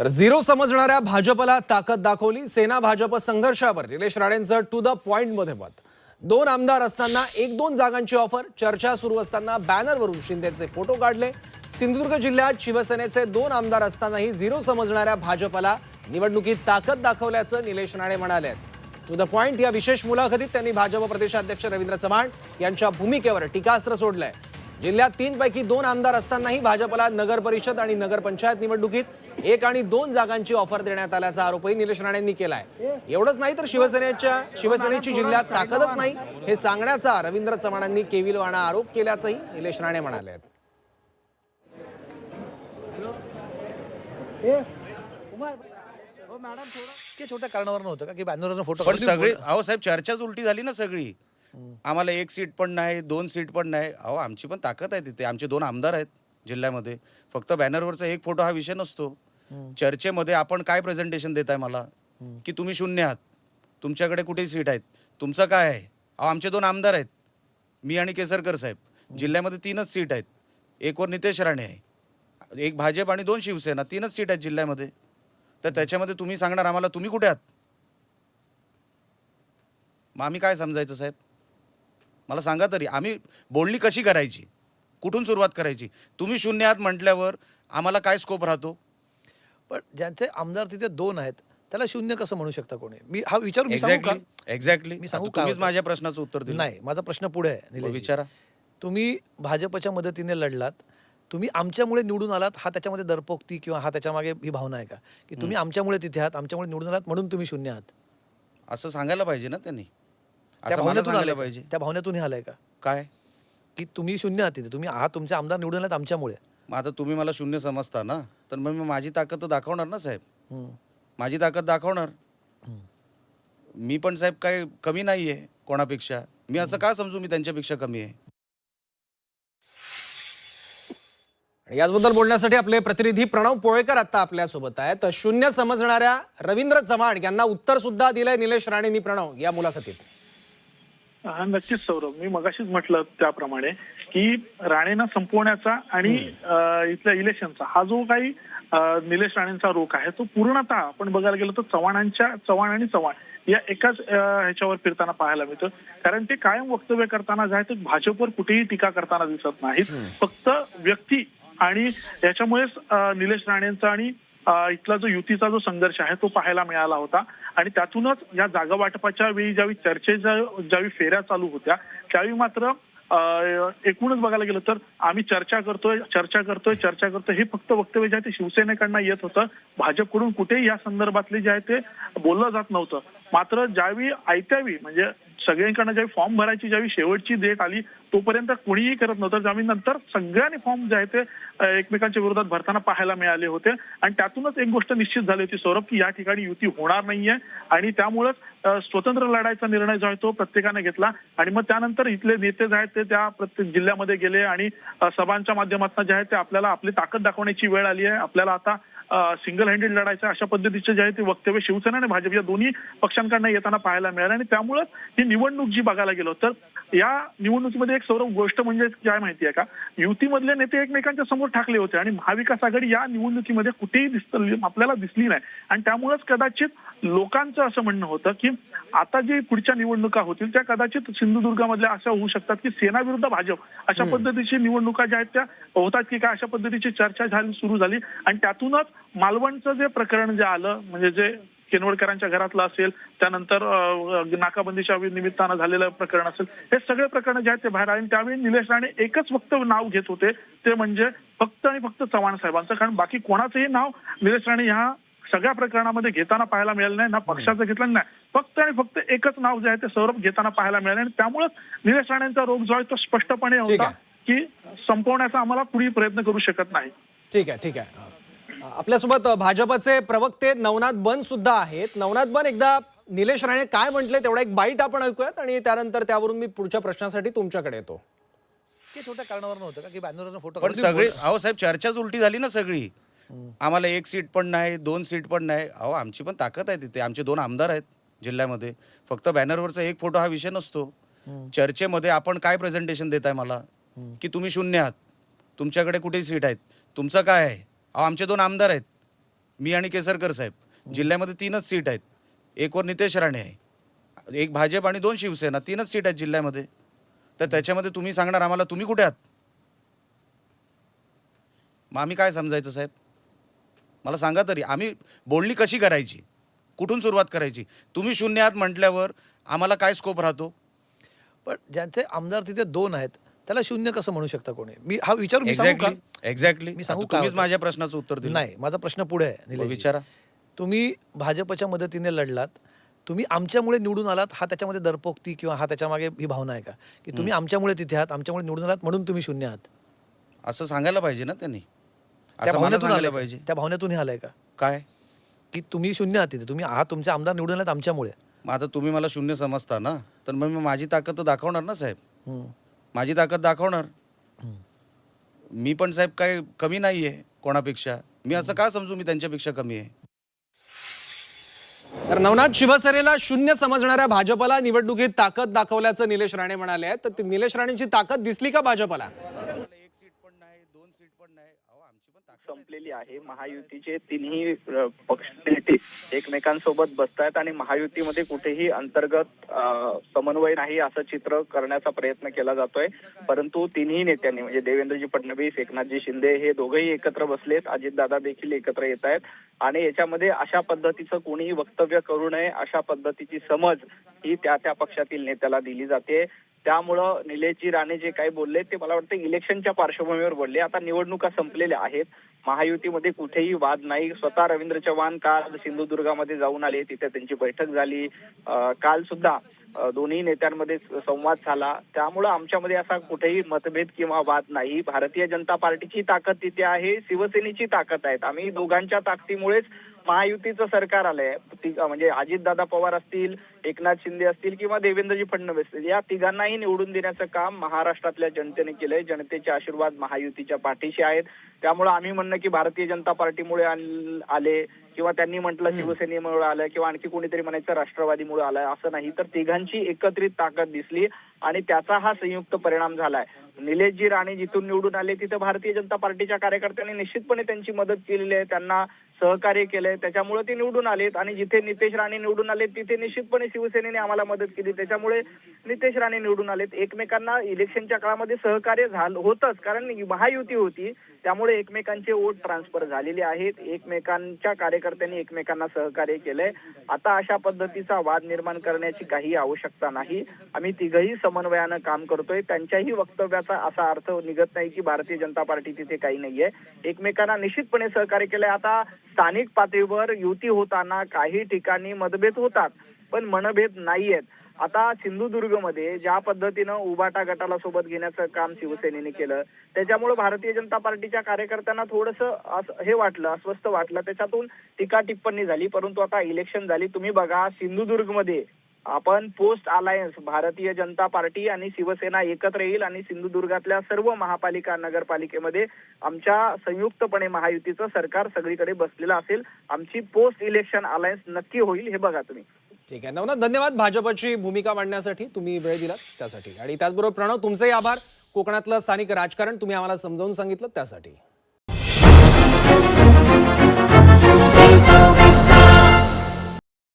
तर झिरो समजणाऱ्या भाजपला ताकद दाखवली. सेना भाजप संघर्षावर निलेश राणेंचं टू द पॉइंट मध्ये मत. दोन आमदार असताना एक दोन जागांची ऑफर. चर्चा सुरू असताना बॅनरवरून शिंदेचे फोटो काढले. सिंधुदुर्ग जिल्ह्यात शिवसेनेचे दोन आमदार असतानाही झिरो समजणाऱ्या भाजपला निवडणुकीत ताकद दाखवल्याचं निलेश राणे म्हणाले. टू द पॉइंट या विशेष मुलाखतीत त्यांनी भाजप प्रदेशाध्यक्ष रवींद्र चव्हाण यांच्या भूमिकेवर टीकास्त्र सोडलंय. जिल्ह्यात 3 पैकी 2 आमदार असतानाही भाजपला नगर परिषद आणि नगरपंचायत निवडणुकीत 1 आणि 2 जागांची ऑफर देण्यात आल्याचा आरोपही निलेश राणेंनी केलाय. एवढंच नाही तर शिवसेनेची जिल्ह्यात ताकदच नाही हे सांगण्याचा रवींद्र चव्हाणांनी केविलवाणा आरोप केल्याचंही निलेश राणे म्हणाले. छोट्या कारणावर नव्हतं का की बॅनरवरनं फोटो पण सगळी अहो साहेब चर्चाच उलटी झाली ना सगळी. आम्हाला 1 सीट पण नाही 2 सीट पण नाही. अहो आमची पण ताकद आहे तिथे. आमचे 2 आमदार आहेत जिल्ह्यामध्ये. फक्त बॅनरवरचा एक फोटो हा विषय नसतो. चर्चेमध्ये आपण काय प्रेझेंटेशन देताय मला की तुम्ही शून्य आहात, तुमच्याकडे कुठे सीट आहेत, तुमचं काय आहे. अहो आमचे 2 आमदार आहेत, मी आणि केसरकर साहेब. जिल्ह्यामध्ये 3च सीट आहेत. एकवर नितेश राणे आहे, एक भाजप आणि 2 शिवसेना. 3च सीट आहेत जिल्ह्यामध्ये. तर त्याच्यामध्ये तुम्ही सांगणार आम्हाला तुम्ही कुठे आहात. मग आम्ही काय समजायचं साहेब, मला सांगा तरी. आम्ही बोलणी कशी करायची, कुठून सुरुवात करायची. तुम्ही शून्य आहात म्हटल्यावर आम्हाला काय स्कोप राहतो. पण ज्यांचे आमदार तिथे 2 आहेत त्याला शून्य कसं म्हणू शकता कोणी. मी हा विचार मी सांगू का? एक्झॅक्टली मी सांगू का तुम्हीच होतं? माझ्या प्रश्नाचं उत्तर दिलं नाही, माझा प्रश्न पुढे आहे निलेशजी. विचारा. तुम्ही भाजपच्या मदतीने लढलात, तुम्ही आमच्यामुळे निवडून आलात. हा त्याच्यामध्ये दरपोक्ती किंवा हा त्याच्यामागे ही भावना आहे का की तुम्ही आमच्यामुळे तिथे आहात, आमच्यामुळे निवडून आलात म्हणून तुम्ही शून्य आहात. असं सांगायला पाहिजे ना त्यांनी. त्या असं मला भावनेतून सांगायला आलंय का? पाहिजे. त्या भावनेतून हे आलंय का काय की तुम्ही शून्य आहात तिथे, तुम्ही आहात, तुमचे आमदार निवडून आलात आमच्यामुळे. मग आता तुम्ही मला शून्य समजता ना, तर मग मी माझी ताकद तर दाखवणार ना साहेब. हम्म. माझी ताकद दाखवणार. मी पण साहेब काय कमी नाहीये कोणापेक्षा. मी असं का समजू मी त्यांच्यापेक्षा कमी आहे. याचबद्दल बोलण्यासाठी आपले प्रतिनिधी प्रणव पोळेकर आता आपल्या सोबत आहेत. शून्य समजणाऱ्या रवींद्र चव्हाण यांना उत्तर सुद्धा दिलंय निलेश राणेंनी प्रणव या मुलाखतीत. हा नक्कीच सौरभ, मी मगाशीच म्हटलं त्याप्रमाणे की राणेंना संपवण्याचा आणि इथल्या इलेक्शनचा हा जो काही निलेश राणेंचा रोख आहे तो पूर्णतः आपण बघायला गेलो तर चव्हाण आणि चव्हाण या एकाच ह्याच्यावर फिरताना पाहायला मिळतं. कारण ते कायम वक्तव्य करताना जे आहे ते भाजपवर कुठेही टीका करताना दिसत नाहीत. फक्त व्यक्ती आणि याच्यामुळेच निलेश राणेंचा आणि इथला जो युतीचा जो संघर्ष आहे तो पाहायला मिळाला होता. आणि त्यातूनच या जागा वाटपाच्या वेळी ज्यावेळी फेऱ्या चालू होत्या त्यावेळी मात्र एकूणच बघायला गेलं तर आम्ही चर्चा करतोय हे फक्त वक्तव्य जे आहे ते शिवसेनेकडनं येत होतं. भाजपकडून कुठेही या संदर्भातले जे आहे ते बोललं जात नव्हतं. मात्र ज्यावेळी आयत्यावेळी म्हणजे सगळ्यांकडनं ज्यावेळी फॉर्म भरायची ज्यावेळी शेवटची डेट आली तोपर्यंत कुणीही करत नव्हतं. त्यावेळी नंतर सगळ्यांनी फॉर्म जे आहे ते एकमेकांच्या विरोधात भरताना पाहायला मिळाले होते. आणि त्यातूनच एक गोष्ट निश्चित झाली होती सौरभ की या ठिकाणी युती होणार नाहीये. आणि त्यामुळेच स्वतंत्र लढायचा निर्णय जो आहे तो प्रत्येकाने घेतला. आणि मग त्यानंतर इथले नेते जे आहेत ते त्या प्रत्येक जिल्ह्यामध्ये गेले आणि सभांच्या माध्यमातून जे आहे ते आपल्याला आपली ताकद दाखवण्याची वेळ आली आहे. आपल्याला आता सिंगल हँडेड लढायचं अशा पद्धतीचे जे आहे ते वक्तव्य शिवसेना आणि भाजप या दोन्ही पक्षांकडनं येताना पाहायला मिळाले. आणि त्यामुळेच ही निवडणूक जी बघायला गेलो तर या निवडणुकीमध्ये एक सौरभ गोष्ट म्हणजे काय माहिती आहे का, युतीमधले नेते एकमेकांच्या समोर ठाकले होते आणि महाविकास आघाडी या निवडणुकीमध्ये कुठेही आपल्याला दिसली नाही. आणि त्यामुळेच कदाचित लोकांचं असं म्हणणं होतं की आता जे पुढच्या निवडणुका होतील त्या कदाचित सिंधुदुर्गामधल्या अशा होऊ शकतात की सेना विरुद्ध भाजप अशा पद्धतीची निवडणुका ज्या आहेत त्या होतात की काय अशा पद्धतीची चर्चा सुरू झाली. आणि त्यातूनच मालवणचं जे प्रकरण जे आलं म्हणजे जे किनवडकरांच्या घरातलं असेल, त्यानंतर नाकाबंदीच्या निमित्तानं झालेलं प्रकरण असेल, हे सगळे प्रकरण जे आहेत ते बाहेर आले. त्यावेळी निलेश राणे एकच फक्त नाव घेत होते ते म्हणजे फक्त आणि फक्त चव्हाण साहेबांचं. कारण बाकी कोणाचंही नाव निलेश राणे ह्या सगळ्या प्रकरणामध्ये घेताना पाहायला मिळालं नाही. ना पक्षाचं घेतलं नाही, फक्त आणि फक्त एकच नाव जे आहे ते सौरभ घेताना पाहायला मिळालं. आणि त्यामुळेच निलेश राणेंचा रोग जो आहे तो स्पष्टपणे होता की संपवण्याचा आम्हाला कुणी प्रयत्न करू शकत नाही. ठीक आहे. आपल्यासोबत भाजपचे प्रवक्ते नवनाथ बन सुद्धा आहेत. नवनाथ बन, एकदा निलेश राणे काय म्हटले तेवढा एक बाईट आपण ऐकूयात आणि त्यानंतर त्यावरून मी पुढच्या प्रश्नासाठी तुमच्याकडे येतो. छोट्या कारणावर नव्हतं का की बॅनरवरनं फोटो पण सगळी अहो साहेब चर्चाच उलटी झाली ना सगळी. आम्हाला 1 सीट पण नाही 2 सीट पण नाही. अहो आमची पण ताकद आहे तिथे. आमचे 2 आमदार आहेत जिल्ह्यामध्ये. फक्त बॅनरवरचा एक फोटो हा विषय नसतो. चर्चेमध्ये आपण काय प्रेझेंटेशन देताय मला की तुम्ही शून्य आहात, तुमच्याकडे कुठे सीट आहेत, तुमचं काय आहे. अहो आमचे 2 आमदार आहेत, मी आणि केसरकर साहेब जिल्ह्यामध्ये 3च सीट आहेत. एकवर नितेश राणे आहे, एक भाजप आणि 2 शिवसेना, 3च सीट आहेत जिल्ह्यामध्ये. तर त्याच्यामध्ये तुम्ही सांगणार आम्हाला तुम्ही कुठे आहात? मग आम्ही काय समजायचं साहेब? मला सांगा तरी, आम्ही बोलणी कशी करायची, कुठून सुरुवात करायची? तुम्ही 0 आहात म्हटल्यावर आम्हाला काय स्कोप राहतो? पण ज्यांचे आमदार तिथे 2 आहेत त्याला 0 कसं म्हणू शकता कोणी? मी हा विचार मी सांगू का? एक्झॅक्टली. मी सांगू का तुम्हीच होतं? माझ्या प्रश्नाचं उत्तर दिलं. नाही, माझा प्रश्न पुढे आहे निलेशजी. विचारा. तुम्ही भाजपच्या मदतीने लढलात, तुम्ही आमच्यामुळे निवडून आलात, हा त्याच्यामध्ये दरपोक्ती किंवा हा त्याच्यामागे ही भावना आहे का की तुम्ही आमच्यामुळे तिथे आहात, आमच्यामुळे निवडून आलात म्हणून तुम्ही 0 आहात? असं सांगायला पाहिजे ना त्यांनी. त्या असं मला भावनेतून सांगायला आलंय पाहिजे. त्या भावनेतून हे आलंय का काय? की तुम्ही 0 आहात तिथे, तुम्ही आहात, तुमचे आमदार निवडून आलेत आमच्यामुळे? मग आता तुम्ही मला 0 समजता ना, तर मग मी माझी ताकद तर दाखवणार ना साहेब. हम्म. माझी ताकद दाखवणार. मी पण साहेब काय कमी नाहीये कोणापेक्षा. मी असं का समजू मी त्यांच्यापेक्षा कमी आहे? तर नवनाथ, शिवसेनेला 0 समजणाऱ्या भाजपला निवडणुकीत ताकद दाखवल्याचं निलेश राणे म्हणाले आहेत. तर निलेश राणेंची ताकद दिसली का भाजपला? एक सीट पण नाही, 2 सीट पण नाही. अहो आमची पण ताकद संपलेली आहे. महायुतीचे तिन्ही पक्ष नेते एकमेकांसोबत बसतायत आणि महायुतीमध्ये कुठेही अंतर्गत समन्वय नाही असं चित्र करण्याचा प्रयत्न केला जातोय. परंतु तिन्ही नेत्यांनी म्हणजे देवेंद्रजी फडणवीस, एकनाथजी शिंदे हे दोघंही एकत्र बसलेत. अजितदादा देखील एकत्र येत आहेत आणि याच्यामध्ये अशा पद्धतीचं कोणीही वक्तव्य करू नये अशा पद्धतीची समज ही त्या पक्षातील नेत्याला दिली जाते. त्यामुळं निलेशजी राणे जे काही बोलले ते मला वाटतं इलेक्शनच्या पार्श्वभूमीवर बोलले. आता निवडणुका संपलेल्या आहेत, महायुतीमध्ये कुठेही वाद नाही. स्वतः रवींद्र चव्हाण काल सिंधुदुर्गामध्ये जाऊन आले, तिथे त्यांची बैठक झाली. काल सुद्धा दोन्ही नेत्यांमध्ये संवाद झाला. त्यामुळं आमच्यामध्ये असा कुठेही मतभेद किंवा वाद नाही. भारतीय जनता पार्टीची ताकद तिथे आहे, शिवसेनेची ताकद आहे. आम्ही दोघांच्या ताकदीमुळेच महायुतीचं सरकार आलंय. म्हणजे अजितदादा पवार असतील, एकनाथ शिंदे असतील किंवा देवेंद्रजी फडणवीस असतील, या तिघांनाही निवडून देण्याचं काम महाराष्ट्रातल्या जनतेने केलंय. जनतेचे आशीर्वाद महायुतीच्या पाठीशी आहेत. त्यामुळे आम्ही म्हणणं की भारतीय जनता पार्टीमुळे आले किंवा त्यांनी म्हटलं शिवसेनेमुळे आलं किंवा आणखी कोणीतरी म्हणायचं राष्ट्रवादीमुळे आलंय, असं नाही. तर तिघांची एकत्रित ताकद दिसली आणि त्याचा हा संयुक्त परिणाम झालाय. निलेशजी राणे जिथून निवडून आले तिथे भारतीय जनता पार्टीच्या कार्यकर्त्यांनी निश्चितपणे त्यांची मदत केलेली आहे, त्यांना सहकार्य केलंय, त्याच्यामुळे ते निवडून आलेत. आणि जिथे नितेश राणे निवडून आले तिथे निश्चितपणे शिवसेनेने आम्हाला मदत केली, त्याच्यामुळे नितेश राणे निवडून आलेत. एकमेकांना इलेक्शनच्या काळामध्ये सहकार्य होतच, कारण महायुती होती, त्यामुळे एकमेकांचे वोट ट्रान्सफर झालेले आहेत. एकमेकांच्या कार्यकर्त्यांनी एकमेकांना सहकार्य केलंय. आता अशा पद्धतीचा वाद निर्माण करण्याची काही आवश्यकता नाही. आम्ही तिघही समन्वयानं काम करतोय. त्यांच्याही वक्तव्याचा असा अर्थ निघत नाही की भारतीय जनता पार्टी तिथे काही नाहीये. एकमेकांना निश्चितपणे सहकार्य केलंय. आता स्थानिक पातळीवर युती होताना काही ठिकाणी मतभेद होतात, पण मनभेद नाहीयेत. आता सिंधुदुर्गमध्ये ज्या पद्धतीनं उबाटा गटाला सोबत घेण्याचं काम शिवसेनेने केलं, त्याच्यामुळे भारतीय जनता पार्टीच्या कार्यकर्त्यांना थोडंसं हे वाटलं, अस्वस्थ वाटलं, त्याच्यातून टीका टिप्पणी झाली. परंतु आता इलेक्शन झाली, तुम्ही बघा सिंधुदुर्गमध्ये आपण post alliance Bharatiya Janata party आणि शिवसेना एकत्र येईल आणि सिंधुदुर्गातल्या सर्व महापालिका नगरपालिकेमध्ये आमच्या संयुक्तपणे महायुतीचं सरकार सगळीकडे बसलेलं असेल. आमची पोस्ट इलेक्शन अलायन्स नक्की होईल, हे बघा तुम्ही. ठीक आहे नवनाथ, धन्यवाद भाजपची भूमिका मांडण्यासाठी, तुम्ही वेळ दिलात त्यासाठी. आणि त्याचबरोबर प्रणव, तुमचेही आभार. कोकणातलं स्थानिक राजकारण तुम्ही आम्हाला समजावून सांगितलं त्यासाठी.